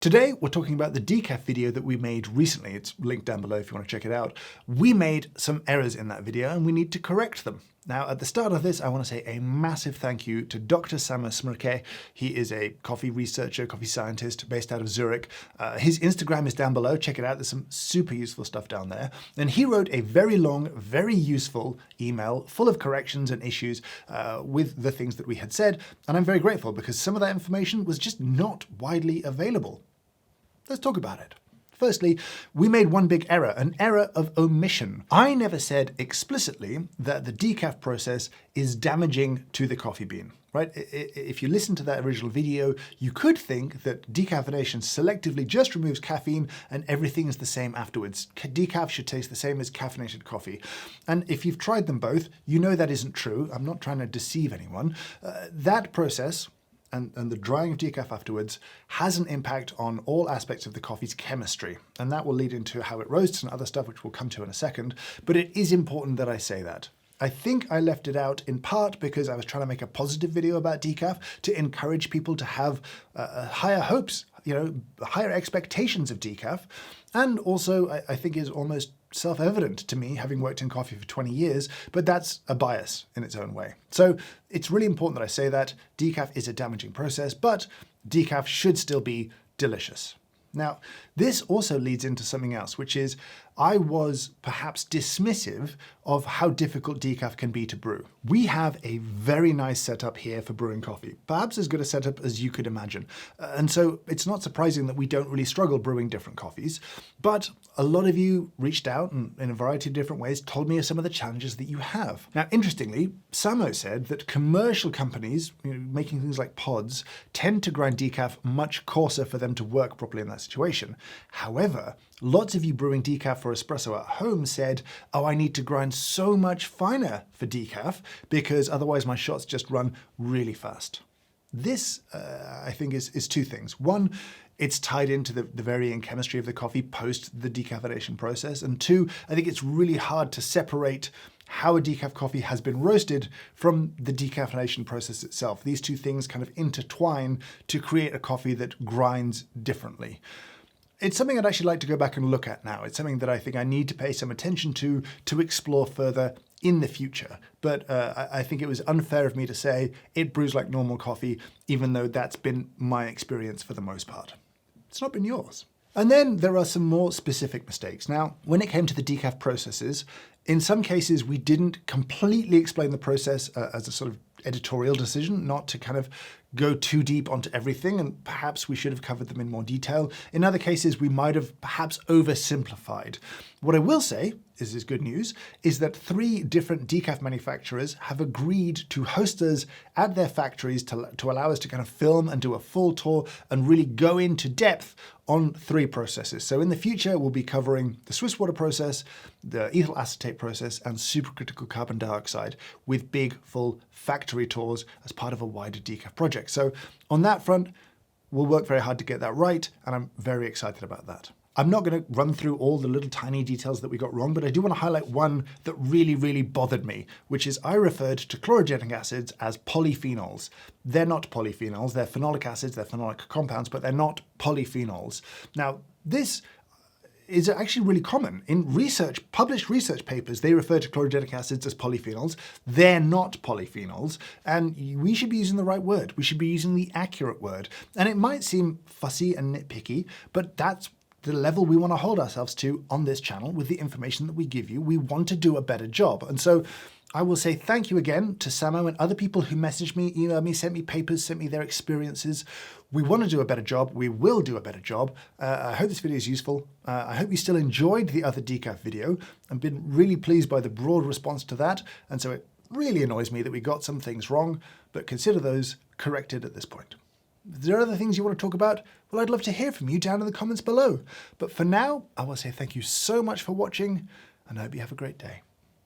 Today, we're talking about the decaf video that we made recently. It's linked down below if you want to check it out. We made some errors in that video and we need to correct them. Now, at the start of this, I want to say a massive thank you to Dr. Samer Smrke. He is a coffee researcher, coffee scientist based out of Zurich. His Instagram is down below. Check it out. There's some super useful stuff down there. And he wrote a very long, very useful email full of corrections and issues with the things that we had said. And I'm very grateful because some of that information was just not widely available. Let's talk about it. Firstly, we made one big error, an error of omission. I never said explicitly that the decaf process is damaging to the coffee bean, right? If you listen to that original video, you could think that decaffeination selectively just removes caffeine and everything is the same afterwards. Decaf should taste the same as caffeinated coffee. And if you've tried them both, you know that isn't true. I'm not trying to deceive anyone. That process, and the drying of decaf afterwards has an impact on all aspects of the coffee's chemistry. And that will lead into how it roasts and other stuff, which we'll come to in a second. But it is important that I say that. I think I left it out in part because I was trying to make a positive video about decaf to encourage people to have higher hopes, higher expectations of decaf. And also, I think is almost self-evident to me, having worked in coffee for 20 years, but that's a bias in its own way. So it's really important that I say that decaf is a damaging process, but decaf should still be delicious. Now, this also leads into something else, which is I was perhaps dismissive of how difficult decaf can be to brew. We have a very nice setup here for brewing coffee, perhaps as good a setup as you could imagine. And so it's not surprising that we don't really struggle brewing different coffees, but a lot of you reached out and in a variety of different ways told me of some of the challenges that you have. Now, interestingly, Samo said that commercial companies making things like pods tend to grind decaf much coarser for them to work properly in that situation. However, lots of you brewing decaf for espresso at home said, oh, I need to grind so much finer for decaf because otherwise my shots just run really fast. This, I think, is two things. One, it's tied into the varying chemistry of the coffee post the decaffeination process. And two, I think it's really hard to separate how a decaf coffee has been roasted from the decaffeination process itself. These two things kind of intertwine to create a coffee that grinds differently. It's something I'd actually like to go back and look at now. It's something that I think I need to pay some attention to explore further in the future. But I think it was unfair of me to say it brews like normal coffee, even though that's been my experience for the most part. It's not been yours. And then there are some more specific mistakes. Now, when it came to the decaf processes, in some cases we didn't completely explain the process as a sort of editorial decision, not to kind of go too deep onto everything, and perhaps we should have covered them in more detail. In other cases, we might have perhaps oversimplified. What I will say is good news, is that 3 different decaf manufacturers have agreed to host us at their factories to allow us to kind of film and do a full tour and really go into depth on 3 processes. So in the future, we'll be covering the Swiss water process, the ethyl acetate process, and supercritical carbon dioxide with big, full factory tours as part of a wider decaf project. So on that front, we'll work very hard to get that right, and I'm very excited about that. I'm not going to run through all the little tiny details that we got wrong, but I do want to highlight one that really, really bothered me, which is I referred to chlorogenic acids as polyphenols. They're not polyphenols, they're phenolic acids, they're phenolic compounds, but they're not polyphenols. Now, this is actually really common. In research, published research papers, they refer to chlorogenic acids as polyphenols. They're not polyphenols, and we should be using the right word. We should be using the accurate word. And it might seem fussy and nitpicky, but that's the level we want to hold ourselves to on this channel with the information that we give you. We want to do a better job. And so I will say thank you again to Samo and other people who messaged me, emailed me, sent me papers, sent me their experiences. We want to do a better job. We will do a better job. I hope this video is useful. I hope you still enjoyed the other decaf video. I've been really pleased by the broad response to that. And so it really annoys me that we got some things wrong, but consider those corrected at this point. If there are other things you want to talk about, well, I'd love to hear from you down in the comments below. But for now, I will say thank you so much for watching, and I hope you have a great day.